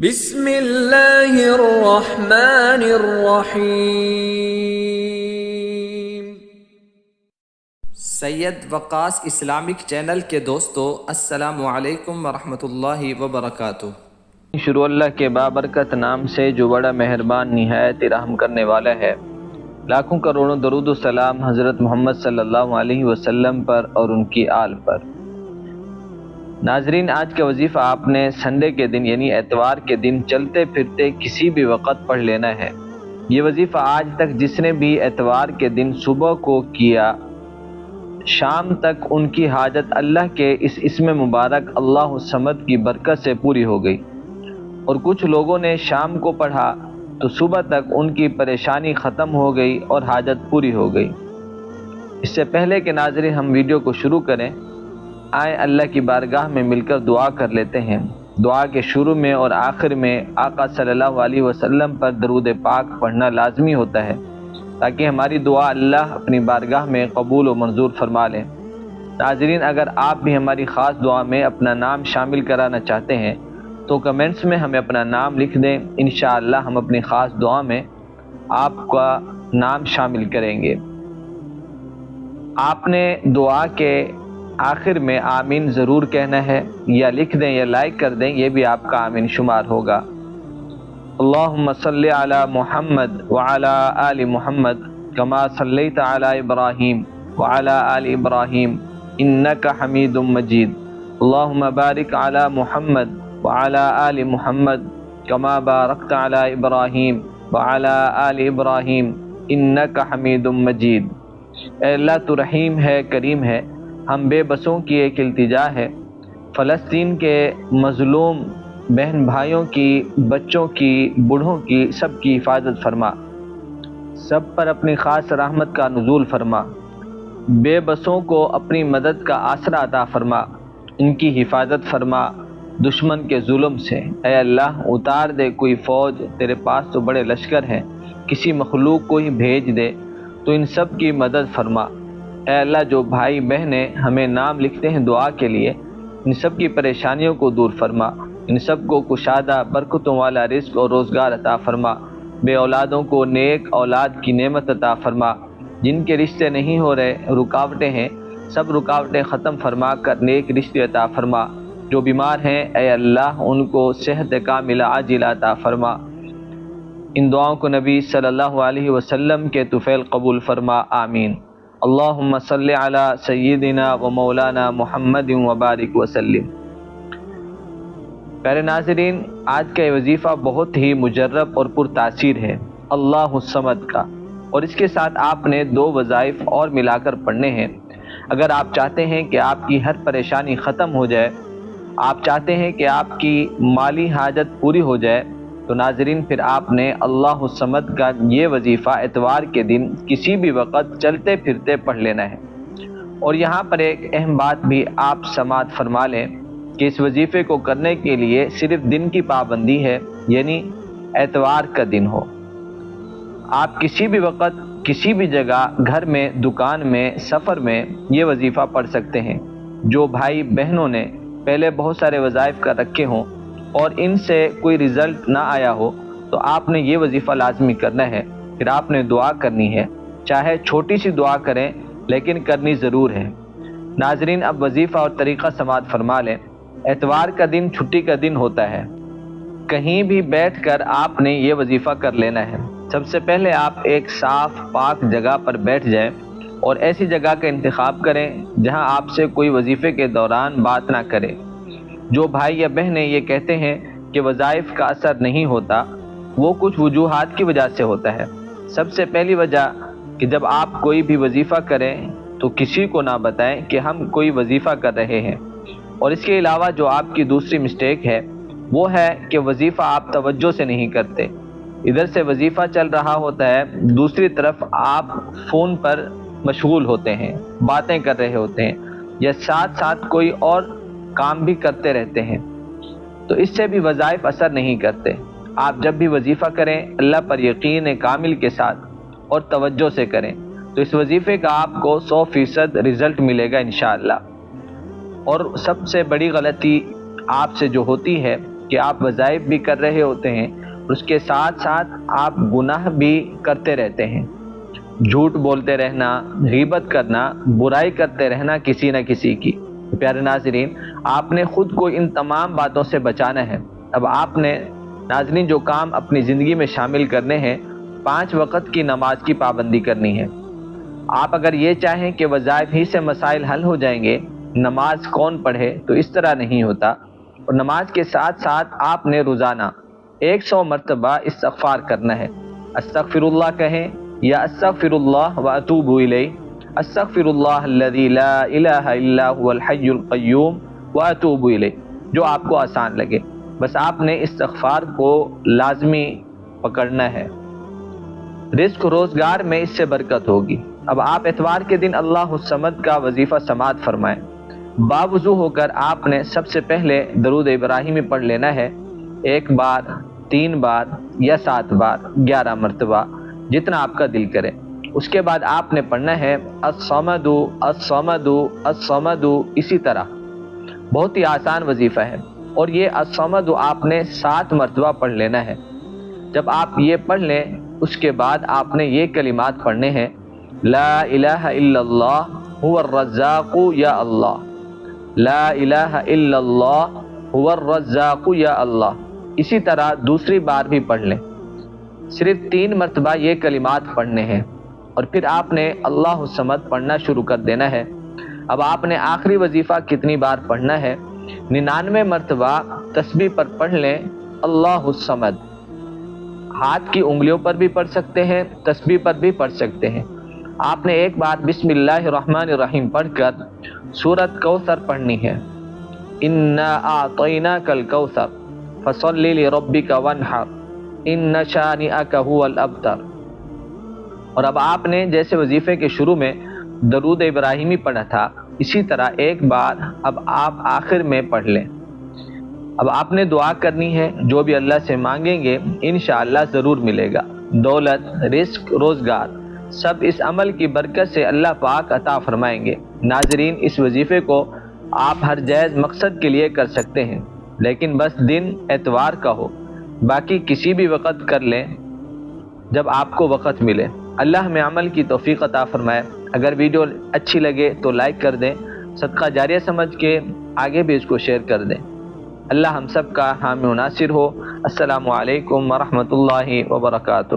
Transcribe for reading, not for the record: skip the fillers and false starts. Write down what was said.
بسم اللہ الرحمن الرحیم۔ سید وقاص اسلامک چینل کے دوستو، السلام علیکم ورحمۃ اللہ وبرکاتہ۔ شروع اللہ کے بابرکت نام سے جو بڑا مہربان نہایت رحم کرنے والا ہے۔ لاکھوں کروڑوں درود و سلام حضرت محمد صلی اللہ علیہ وسلم پر اور ان کی آل پر۔ ناظرین، آج کا وظیفہ آپ نے سنڈے کے دن یعنی اتوار کے دن چلتے پھرتے کسی بھی وقت پڑھ لینا ہے۔ یہ وظیفہ آج تک جس نے بھی اتوار کے دن صبح کو کیا، شام تک ان کی حاجت اللہ کے اس اسم مبارک اللہ الصمد کی برکت سے پوری ہو گئی، اور کچھ لوگوں نے شام کو پڑھا تو صبح تک ان کی پریشانی ختم ہو گئی اور حاجت پوری ہو گئی۔ اس سے پہلے کہ ناظرین ہم ویڈیو کو شروع کریں، آئیں اللہ کی بارگاہ میں مل کر دعا کر لیتے ہیں۔ دعا کے شروع میں اور آخر میں آقا صلی اللہ علیہ وسلم پر درود پاک پڑھنا لازمی ہوتا ہے، تاکہ ہماری دعا اللہ اپنی بارگاہ میں قبول و منظور فرما لیں۔ ناظرین، اگر آپ بھی ہماری خاص دعا میں اپنا نام شامل کرانا چاہتے ہیں تو کمنٹس میں ہمیں اپنا نام لکھ دیں، انشاءاللہ ہم اپنی خاص دعا میں آپ کا نام شامل کریں گے۔ آپ نے دعا کے آخر میں آمین ضرور کہنا ہے، یا لکھ دیں یا لائک کر دیں، یہ بھی آپ کا آمین شمار ہوگا۔ اللہم صلی علی محمد وعلی آل محمد کما صلیت علی ابراہیم وعلی آل ابراہیم انک حمید مجید۔ اللہم بارک علی محمد وعلی آل محمد کما بارکت علی ابراہیم وعلی آل ابراہیم انک حمید مجید۔ اے اللہ، تو رحیم ہے، کریم ہے، ہم بے بسوں کی ایک التجا ہے، فلسطین کے مظلوم بہن بھائیوں کی، بچوں کی، بوڑھوں کی، سب کی حفاظت فرما، سب پر اپنی خاص رحمت کا نزول فرما، بے بسوں کو اپنی مدد کا آسرا عطا فرما، ان کی حفاظت فرما دشمن کے ظلم سے۔ اے اللہ، اتار دے کوئی فوج، تیرے پاس تو بڑے لشکر ہیں، کسی مخلوق کو ہی بھیج دے تو ان سب کی مدد فرما۔ اے اللہ، جو بھائی بہنیں ہمیں نام لکھتے ہیں دعا کے لیے، ان سب کی پریشانیوں کو دور فرما، ان سب کو کشادہ برکتوں والا رزق اور روزگار عطا فرما، بے اولادوں کو نیک اولاد کی نعمت عطا فرما، جن کے رشتے نہیں ہو رہے، رکاوٹیں ہیں، سب رکاوٹیں ختم فرما کر نیک رشتے عطا فرما، جو بیمار ہیں اے اللہ ان کو صحت کاملہ عاجلہ عطا فرما۔ ان دعاؤں کو نبی صلی اللہ علیہ وسلم کے طفیل قبول فرما، آمین۔ اللہم صلی علی سیدنا و مولانا محمد وبارک وسلم۔ پیارے ناظرین، آج کا یہ وظیفہ بہت ہی مجرب اور پرتاثیر ہے، اللہ الصمد کا، اور اس کے ساتھ آپ نے 2 وظائف اور ملا کر پڑھنے ہیں۔ اگر آپ چاہتے ہیں کہ آپ کی ہر پریشانی ختم ہو جائے، آپ چاہتے ہیں کہ آپ کی مالی حاجت پوری ہو جائے، تو ناظرین پھر آپ نے اللہ الصمد کا یہ وظیفہ اتوار کے دن کسی بھی وقت چلتے پھرتے پڑھ لینا ہے۔ اور یہاں پر ایک اہم بات بھی آپ سماعت فرما لیں کہ اس وظیفے کو کرنے کے لیے صرف دن کی پابندی ہے، یعنی اتوار کا دن ہو۔ آپ کسی بھی وقت، کسی بھی جگہ، گھر میں، دکان میں، سفر میں یہ وظیفہ پڑھ سکتے ہیں۔ جو بھائی بہنوں نے پہلے بہت سارے وظائف کر رکھے ہوں اور ان سے کوئی رزلٹ نہ آیا ہو، تو آپ نے یہ وظیفہ لازمی کرنا ہے، پھر آپ نے دعا کرنی ہے، چاہے چھوٹی سی دعا کریں لیکن کرنی ضرور ہے۔ ناظرین، اب وظیفہ اور طریقہ سماعت فرما لیں۔ اتوار کا دن چھٹی کا دن ہوتا ہے، کہیں بھی بیٹھ کر آپ نے یہ وظیفہ کر لینا ہے۔ سب سے پہلے آپ ایک صاف پاک جگہ پر بیٹھ جائیں اور ایسی جگہ کا انتخاب کریں جہاں آپ سے کوئی وظیفے کے دوران بات نہ کرے۔ جو بھائی یا بہنیں یہ کہتے ہیں کہ وظائف کا اثر نہیں ہوتا، وہ کچھ وجوہات کی وجہ سے ہوتا ہے۔ سب سے پہلی وجہ کہ جب آپ کوئی بھی وظیفہ کریں تو کسی کو نہ بتائیں کہ ہم کوئی وظیفہ کر رہے ہیں۔ اور اس کے علاوہ جو آپ کی دوسری مسٹیک ہے وہ ہے کہ وظیفہ آپ توجہ سے نہیں کرتے۔ ادھر سے وظیفہ چل رہا ہوتا ہے، دوسری طرف آپ فون پر مشغول ہوتے ہیں، باتیں کر رہے ہوتے ہیں، یا ساتھ ساتھ کوئی اور کام بھی کرتے رہتے ہیں، تو اس سے بھی وظائف اثر نہیں کرتے۔ آپ جب بھی وظیفہ کریں اللہ پر یقین کامل کے ساتھ اور توجہ سے کریں، تو اس وظیفے کا آپ کو 100% رزلٹ ملے گا انشاءاللہ۔ اور سب سے بڑی غلطی آپ سے جو ہوتی ہے کہ آپ وظائف بھی کر رہے ہوتے ہیں اور اس کے ساتھ ساتھ آپ گناہ بھی کرتے رہتے ہیں، جھوٹ بولتے رہنا، غیبت کرنا، برائی کرتے رہنا کسی نہ کسی کی۔ پیارے ناظرین، آپ نے خود کو ان تمام باتوں سے بچانا ہے۔ اب آپ نے ناظرین جو کام اپنی زندگی میں شامل کرنے ہیں، 5 وقت کی نماز کی پابندی کرنی ہے۔ آپ اگر یہ چاہیں کہ وظائف ہی سے مسائل حل ہو جائیں گے، نماز کون پڑھے، تو اس طرح نہیں ہوتا۔ اور نماز کے ساتھ ساتھ آپ نے روزانہ 100 مرتبہ استغفار کرنا ہے۔ استغفر اللہ کہیں یا استغفر اللہ واتوب الیہ، استغفر اللہ الذی لا الہ الا هو الحی القیوم واتوب الیہ، جو آپ کو آسان لگے، بس آپ نے استغفار کو لازمی پکڑنا ہے۔ رزق روزگار میں اس سے برکت ہوگی۔ اب آپ اتوار کے دن اللہ الصمد کا وظیفہ سماعت فرمائیں۔ باوضو ہو کر آپ نے سب سے پہلے درود ابراہیمی پڑھ لینا ہے، 1 بار، 3 بار یا 7 بار، 11 مرتبہ، جتنا آپ کا دل کرے۔ اس کے بعد آپ نے پڑھنا ہے الصمد الصمد الصمد، اسی طرح۔ بہت ہی آسان وظیفہ ہے، اور یہ الصمد آپ نے 7 مرتبہ پڑھ لینا ہے۔ جب آپ یہ پڑھ لیں، اس کے بعد آپ نے یہ کلمات پڑھنے ہیں، لا الہ الا اللہ هو الرزاق یا اللہ، لا الہ الا اللہ هو الرزاق یا اللہ۔ اسی طرح دوسری بار بھی پڑھ لیں، صرف 3 مرتبہ یہ کلمات پڑھنے ہیں، اور پھر آپ نے اللہ الصمد پڑھنا شروع کر دینا ہے۔ اب آپ نے آخری وظیفہ کتنی بار پڑھنا ہے؟ 99 مرتبہ تسبیح پر پڑھ لیں اللہ الصمد۔ ہاتھ کی انگلیوں پر بھی پڑھ سکتے ہیں، تسبیح پر بھی پڑھ سکتے ہیں۔ آپ نے ایک بار بسم اللہ الرحمن الرحیم پڑھ کر سورۃ کوثر پڑھنی ہے، انا اعطیناک الکوثر فصل لربک وانحر ان شانئک هو الابتر۔ اور اب آپ نے جیسے وظیفے کے شروع میں درود ابراہیمی پڑھا تھا، اسی طرح ایک بار اب آپ آخر میں پڑھ لیں۔ اب آپ نے دعا کرنی ہے، جو بھی اللہ سے مانگیں گے انشاءاللہ ضرور ملے گا۔ دولت، رزق، روزگار، سب اس عمل کی برکت سے اللہ پاک عطا فرمائیں گے۔ ناظرین، اس وظیفے کو آپ ہر جائز مقصد کے لیے کر سکتے ہیں، لیکن بس دن اتوار کا ہو، باقی کسی بھی وقت کر لیں جب آپ کو وقت ملے۔ اللہ ہمیں عمل کی توفیق عطا فرمائے۔ اگر ویڈیو اچھی لگے تو لائک کر دیں، صدقہ جاریہ سمجھ کے آگے بھی اس کو شیئر کر دیں۔ اللہ ہم سب کا حامی و ناصر ہو۔ السلام علیکم ورحمۃ اللہ وبرکاتہ۔